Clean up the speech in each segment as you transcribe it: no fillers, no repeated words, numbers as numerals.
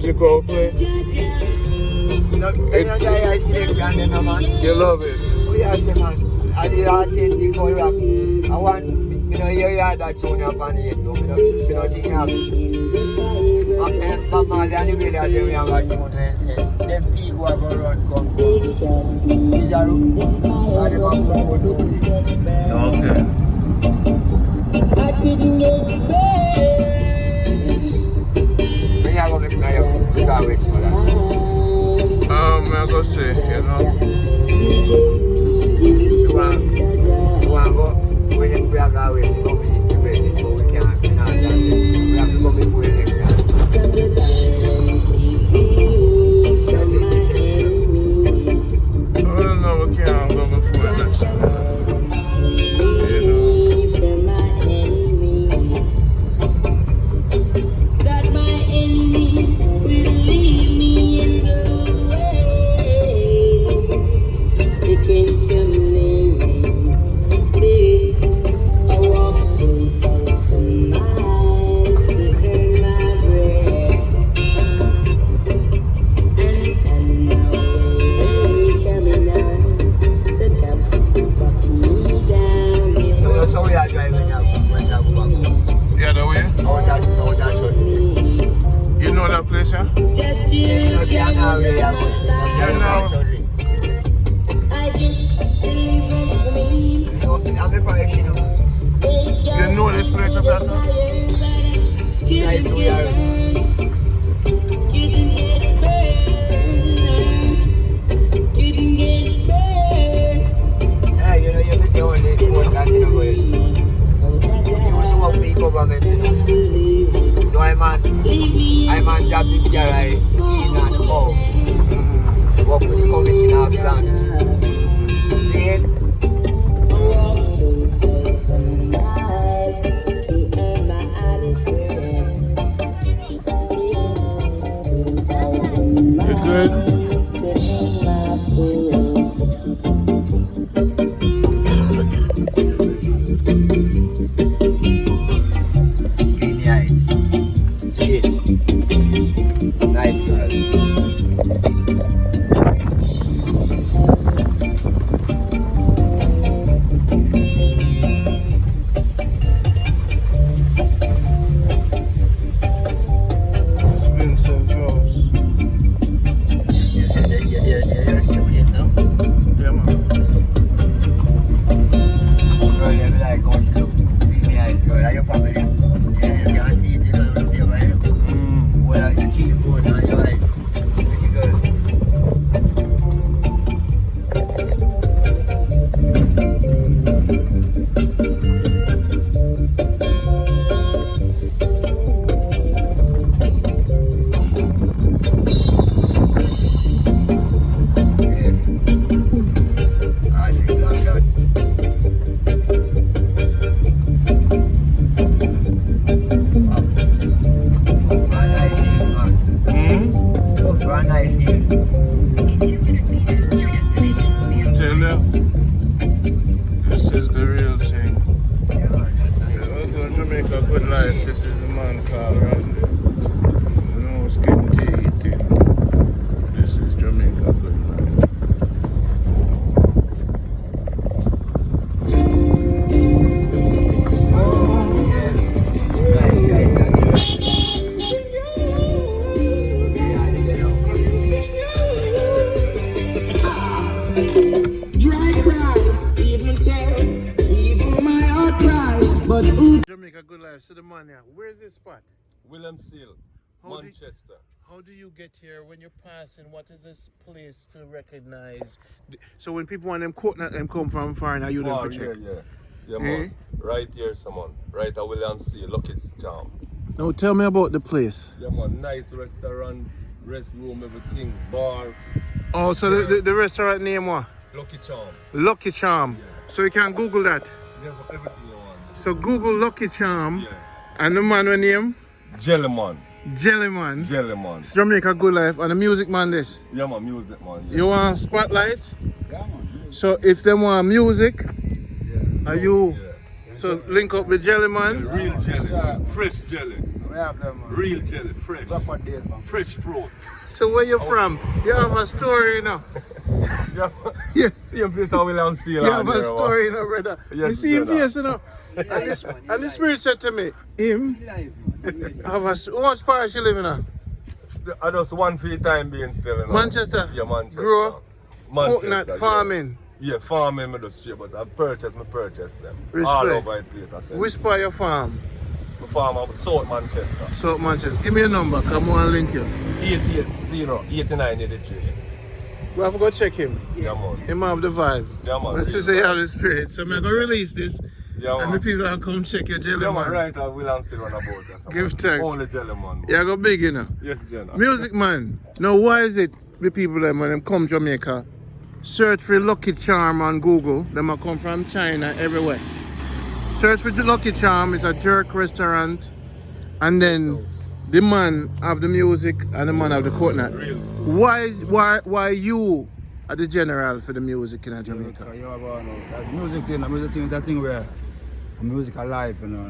music out play? No, they don't die I selection then, man. You love it? Oh, yes, man. I do authentic old rock. I want, you know, you hear that tune up on it, though. You know, think you have Mama, the only way that they have a tune when say, them people who are going to run come. These are the man who go do it. Okay. I couldn't get paid. When you are going to make my waste for that? I'm gonna say, you know. You want to go, when you are going to go with the baby, but we can't, we have to go before the next time. I don't know, we can't go before the next time. You know. You know that place, huh? You know this place up there, sir? So I'm on job this year, in and out. Work with the commission of plants. See it? You good? This is the real thing. We're going to make a good life. This is a man called Randy. No skin tea eating. This is Jamaica good life. Jamaica good life. So the man here, where's this spot? William Seal, Manchester. How do you get here when you're passing? What is this place to recognize? So when people want them coconut them come from far, now you them for check. Yeah, man. Right here, someone. Right at William Seal, Lucky Charm. Now tell me about the place. Yeah, man. Nice restaurant, restroom, everything, bar. Oh, so the restaurant name what? Lucky Charm. Lucky Charm. Yeah. So you can Google that. Yeah, everything you want. So Google Lucky Charm. Yeah. And the man with name? Jellyman. Jellyman. Jellyman. It's Jamaica Good Life. And the music man this. Yeah, man. Music, man. Yeah. You want spotlight? Yeah, man. So if them want music, Yeah. are you? Yeah. So link up with Jellyman. Real jelly. Fresh jelly. We have them. Real jelly, fresh. Proper days, man. Fresh fruits. So where you from? You have a story, you know. Yeah. Yeah. Same place how William Seal You have a story, you know, brother. Yes, you see him brother. face, you know. And the spirit said to me, him, have a, what parish you live in at? I just one for the time being still. You know? Manchester? Yeah, Manchester. Grow? Manchester, Coconut yeah. farming. Yeah, farming me just straight, but I purchase them. Respect. All over the place, I said. Which part your farm? The farm of South Manchester. South Manchester. Give me a number, come on, link you. 880-8983. We have to go check him. Yeah, man. Him have the vibe. Yeah, man. My sister, you have the spirit. So I'm going to release this. Yeah, And man. the people that come check your jelly, Yeah, man. man. Right, William Seal on about this. Give thanks. Only jelly, man. You go big, you know. Yes, Jenna. Music, man. Now, why is it the people them when them come Jamaica, search for Lucky Charm on Google, them a come from China everywhere. Search for Lucky Charm, it's a jerk restaurant, and then the man have the music and the man have the coconut. Why you are the general for the music in Jamaica? Because you have that's music thing. The music thing is a thing where music alive, you know.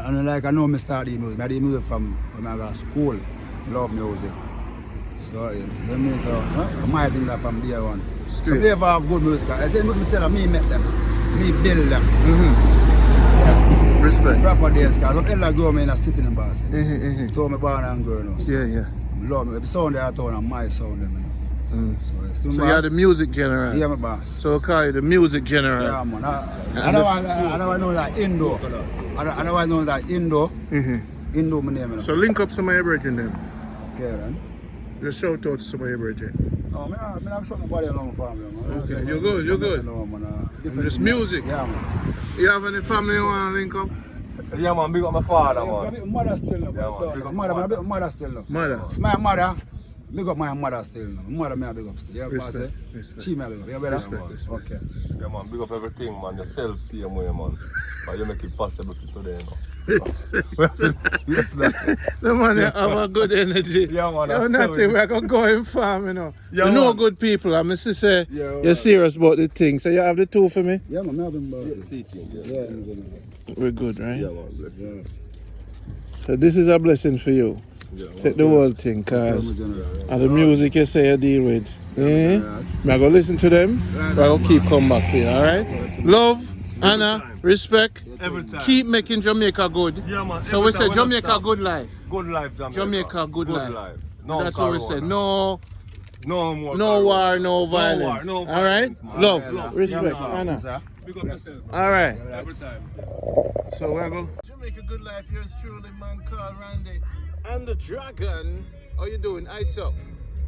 And like I know me start the music. I did music from when I got school. I love music. So it's I mean, so I might think that from day one. So Straight. they ever have good music. I say myself, me make them, me build them. Respect. Proper days, cause some elder grow me in a city in Boston. Mm-hmm. Told me born and grown up. Yeah, yeah. I love me. Every sound they are told and my sound them, you know. So So you're the music general. Yeah, my boss. So I call you the music general. Yeah, man. I don't know that Indo. I don't know that Indo. Indo, my name. You know. So link up some of your brethren then. Okay, then. Just shout out to some of your brethren. No, I'm not sure nobody along family. Man. Okay, you're good, you're good. No, man. Just music. Yeah, man. You have any family you want to link up? Yeah, man. Big up my father, I'm man. big mother still, no. Yeah, man. Big up Mother, I'm mother still, no. Mother. It's my mother. Big up my mother still, no. Mother, me a big up still. Yeah, boss, Respect, eh? respect. She me a big up. Yeah, brother? Respect. Okay. Yeah, man. Big up everything, man. Yourself, same way, man. But you make it possible for today, you know. It's, Yes, that. the man you have a good energy. Yeah, man, You're I'm not sorry. we're gonna go in farm, you know. Yeah, you know man. good people. I'm just say Yeah, you're man. serious about the thing. So you have the two for me? Yeah, man, me a big boss. Yeah. Yeah, We're good, right? Yeah, man. Bless you. So this is a blessing for you. Yeah, Take the whole thing, cause yeah. and the music you say you deal with. Eh? I go listen to them, but I'll keep come back for you, alright? Love, honor, respect. Every time. Keep making Jamaica good. Yeah, man. So Every we time say when I Jamaica stop. good life. Good life, Jamaica. Jamaica good life. No That's what we say. No No more. no war, no violence. No Alright? violence, man. Love, Love. respect, Yeah, honor. sir. Big up yourself. Alright. Every time. So we're going Jamaica good life. Here's truly man called Randy. And the dragon. How you doing? Ice up.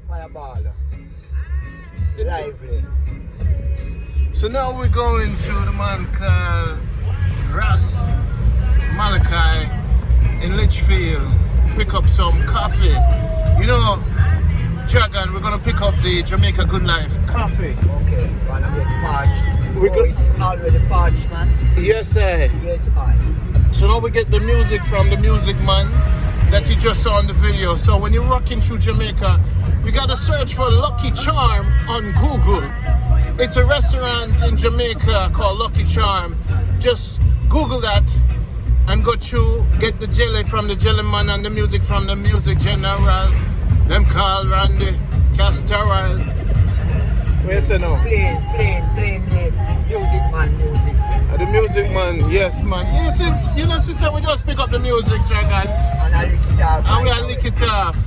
Fireball. Lively. So now we're going to the man called Ras Malachi in Litchfield. Pick up some coffee. You know, Dragon, we're gonna pick up the Jamaica Good Life coffee. Okay, wanna get parched. We got- It's already parched, man. Yes, sir. Yes, I. So now we get the music from the music man that you just saw in the video. So when you're rocking through Jamaica, you gotta search for Lucky Charm on Google. It's a restaurant in Jamaica called Lucky Charm. Just Google that and go through, get the jelly from the jelly man and the music from the music general. Them call Randy Castoral. Where's it now? Plain music, man, music. The music man, yes man. You know, sister, we just pick up the music, Dragon. And I lick it out. And we are lick it off.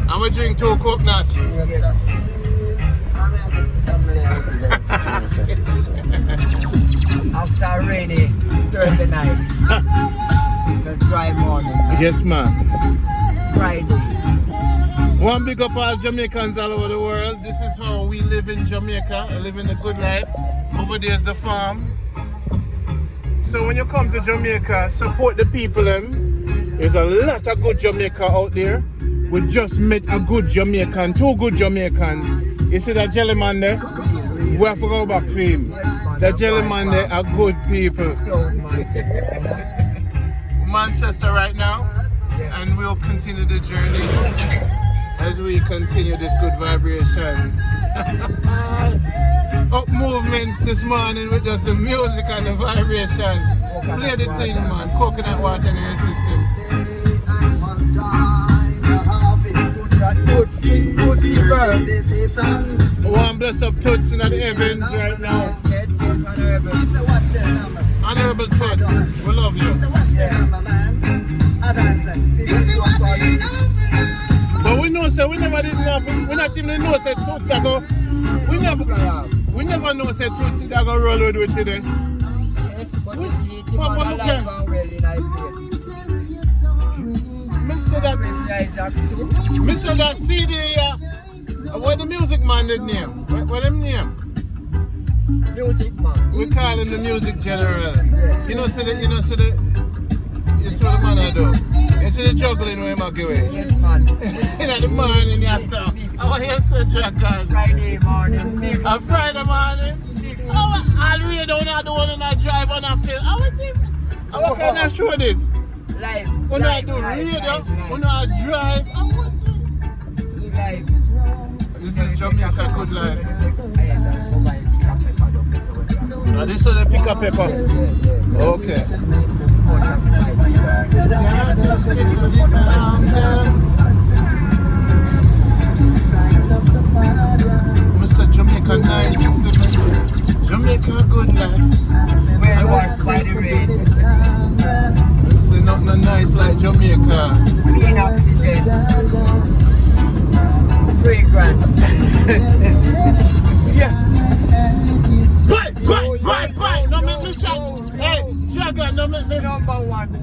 And we drink 2 coconut. Yes. After a rainy Thursday night, it's a dry morning. Yes, man. Friday. One big up all Jamaicans all over the world. This is how we live in Jamaica. I live in a good life. Over there's the farm. So when you come to Jamaica, support the people them. There's a lot of good Jamaica out there. We just met a good Jamaican, 2 good Jamaican. You see that jelly man there? We have to go back for him. The jelly man there are good people. Manchester right now, and we'll continue the journey as we continue this good vibration. Up movements this morning with just the music and the vibration. Play the thing, man. Coconut water in your system. Tootsie Bird. I want to bless up Toots in the heavens right now. Yes, honorable. What's your number? Honorable Toots, we love you. What's your number, man? But we know, say we never did nothing. We not even know, say Toots are go. We never know, say Toots are go roll with you today. Yes, but you see, the But man look alive here. and well in I Me say that, me say that CD here. What the music man did name? What them name? Music man. We call him the music general. You know, see the you see what the man I do. You see the juggling where him give away. Yes, man. In the morning, you stop. I want to hear such a gun. Friday morning. Big On Friday morning. Oh, I'll read down the one and I drive on a film. I want to show this. life. When I do radio, when I drive, I want to. Life. This is Jamaica Good Life. This is the pick up pepper. Okay. Mr. Jamaica nice, Jamaica Good Life. Where you are by the rain. It's nothing nice like Jamaica. Clean oxygen. Fragrance. Yeah. Right. No make me shot. Hey, Dragon, no make me. Number one.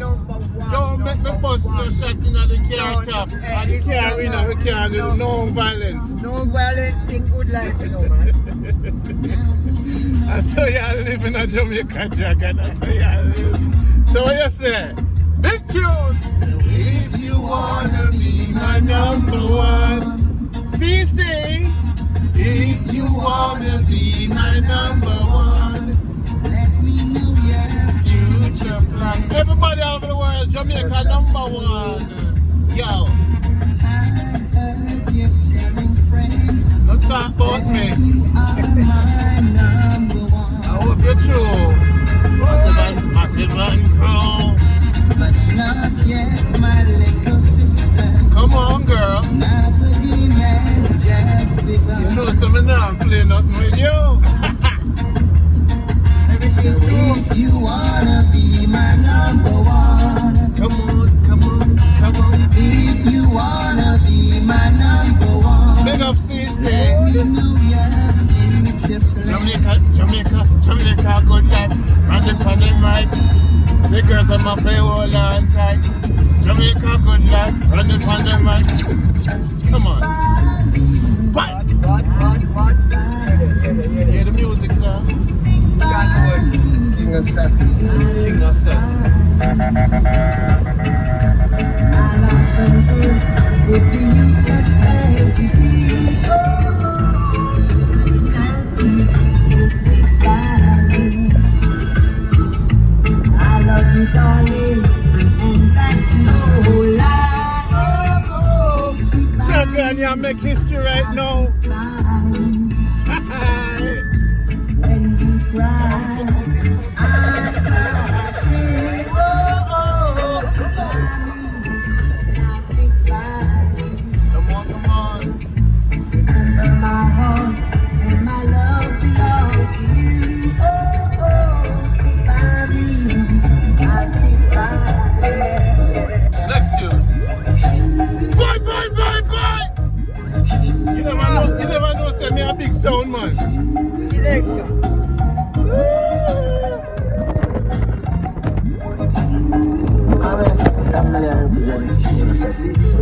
Don't make me bust no shot in the car top. And the car in we can't do no violence. No violence in good life, you know, man. And so y'all live in a Jamaica, Dragon. That's how y'all live. So what you say? Big tune. So if you wanna be my number one, CC. If you wanna be my number one, let me know your future plan. Everybody all over the world, Jamaica number one. Yo. Don't talk about me. I hope you're true. Massive and crown. But not yet, my little sister. Come on, girl. Now the game has just begun. You know, so me now play nothing with you. So if you wanna be my number one, Come on. if you wanna be my number one, Big up CC. you know your future plan. Jamaica Good Life. And the funny mic. The girls on my face hold on tight. Jamaica Good Life. And the funny mic. Come on. What? What? Hear the music, sir. King of Sassy. King of Sex. Would be useless legacy. I love you, darling, and that's no lie. Champion, you make history right now. When you cry, I cry too. Come on. Remember my heart and my love belong to you. Stick by me, I'll stick by you. Next to you. Bye. You never know, say me a big sound man. Selector. I'm representing King of Sassy. East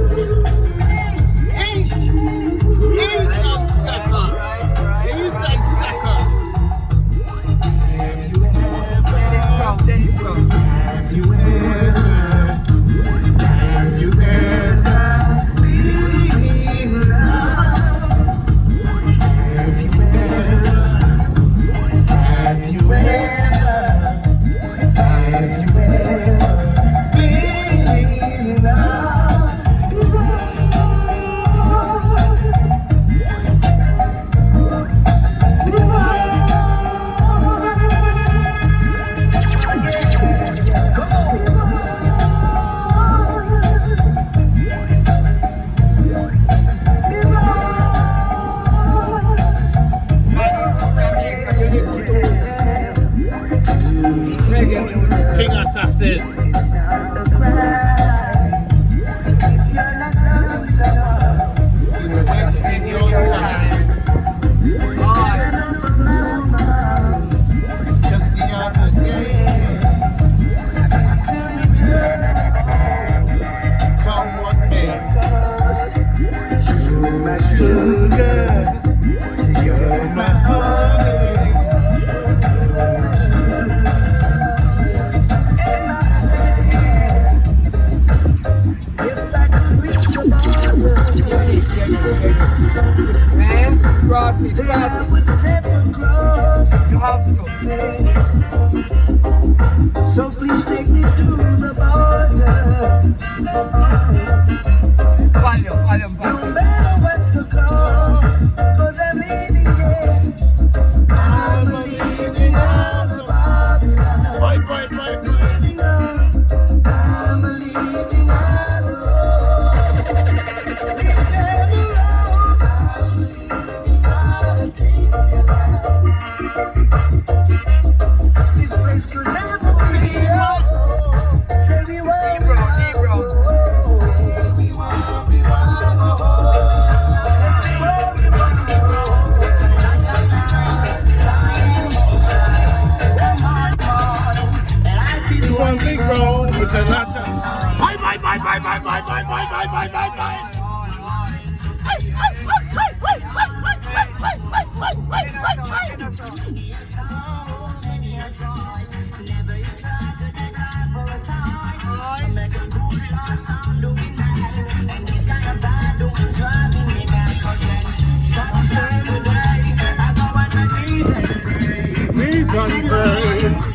and second. Have you ever been in love? Have you ever been in love? assassin. It's not a crime if you're not loving someone. You wasting your time. Just the other day. Come what may. You're my sugar. You're my honey. Man, cross it. You have to. So please take me to the border. Volume. No matter what's the cost, 'cause I'm leaving here. I'm leaving out of Babylon. Bye. Leaving out. I'm leaving out of road. Leaving out of road. I'm leaving out of this. This place could never be our home. Say we want Bro. One big road with a lot of knees on birds.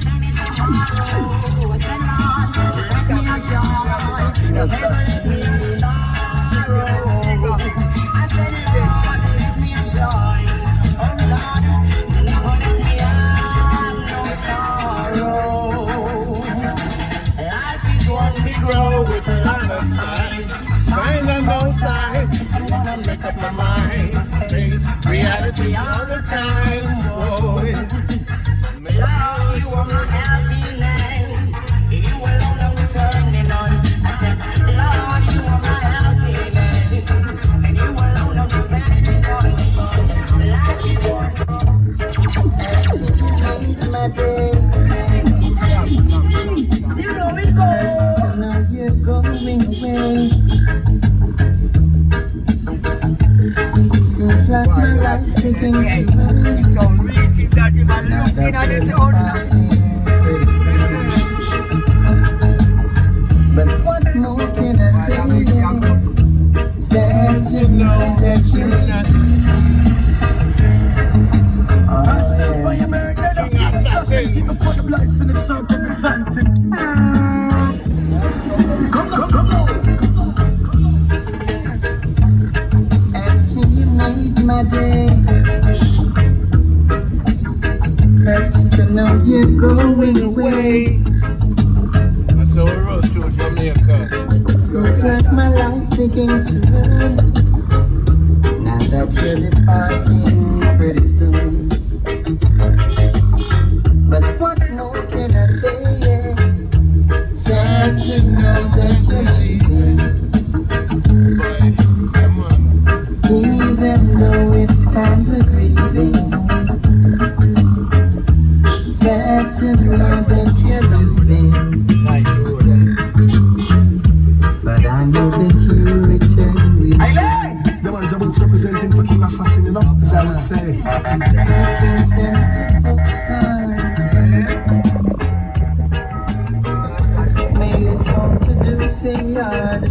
With a lot of sign and no sign. I wanna make up my mind. Face reality all the time. Whoa. Lord, you are my happiness. You alone are depending on. I said, Lord, you are my happiness. And you alone are depending on. Life is one. My day. You know it goes. Now you're going away. Seems like my life begins to end. So reaching that you are looking at it on. But what more can I say? Sad to know that you're not. After you made my day, hurts to know you're going away. So we rode through Jamaica. Seems like my life began to end. Now that you're departing pretty soon. But what more can I say? Sad to know that you're leaving. Come on. Even though it's kind of grieving. Sad to know that you're leaving. But I know that you return with me. The man Jabut's representing for King Assassin, you know, as I would say. May you talk to do yard.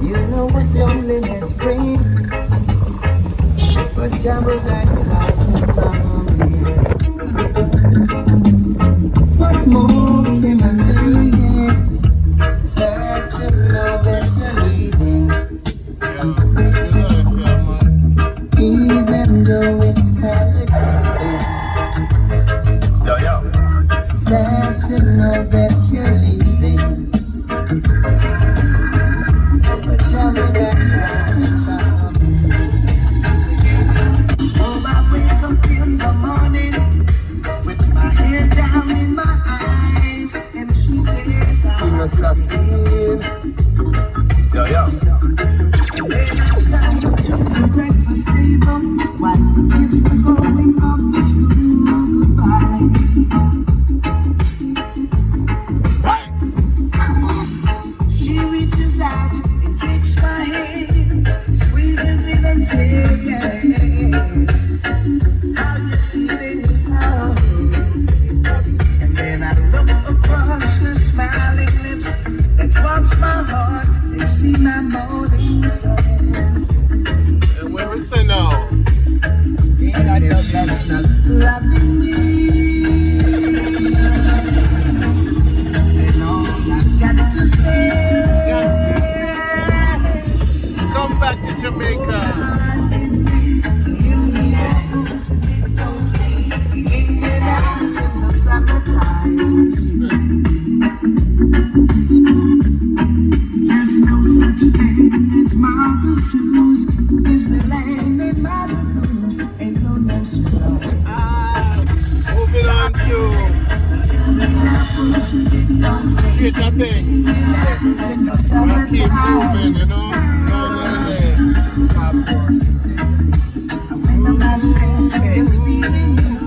You know what loneliness brings, but Jabba got you from here. What more can I say? Sad to know that you're leaving, even though it's kind of creepy. Sad to know that you're leaving, but tell me that you're coming. Oh, I wake up in the morning with my head assassin. Yeah. Breakfast table while the kids were going off to school. Goodbye. She reaches out and takes my hand, squeezes it and says, "How you feeling now?" And then I look across her smiling lips that warms my heart and see my morning sun. And where we say now? Ain't got love that's not loving me. And all I've got to say, Come back to Jamaica. in the summertime. There's no such thing as Martha's shoes. Disneyland and Malibu blues. Ain't no surprise. Moving on to Straight Up Thing. We'll keep moving, you know.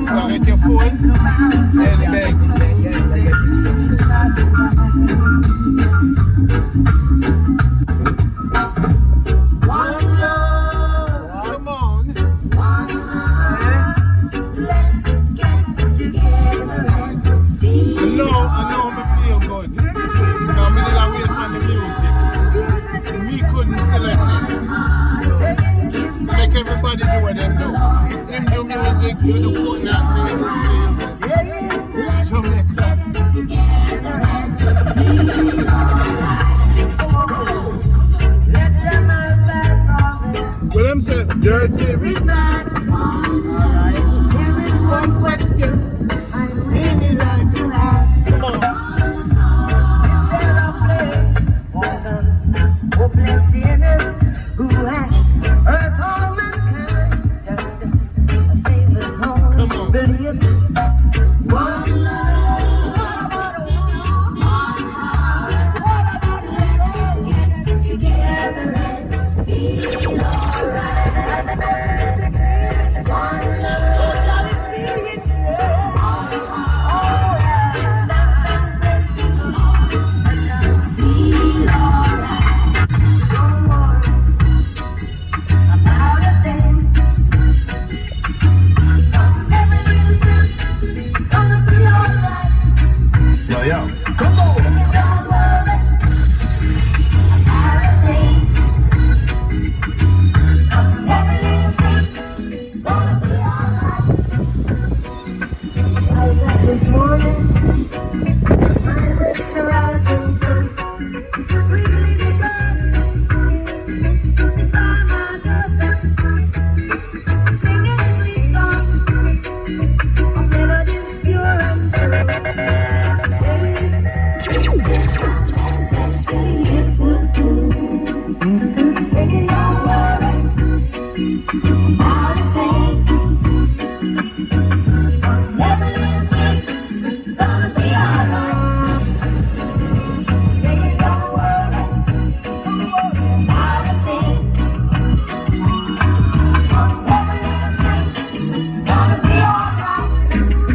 No, get your phone. Come on. I know me feel good. Now me did wait on the music. Me couldn't select this. Make everybody do what they do. Him do music, you do that, Jamaica. Well, I'm saying dirty remix. There is one question.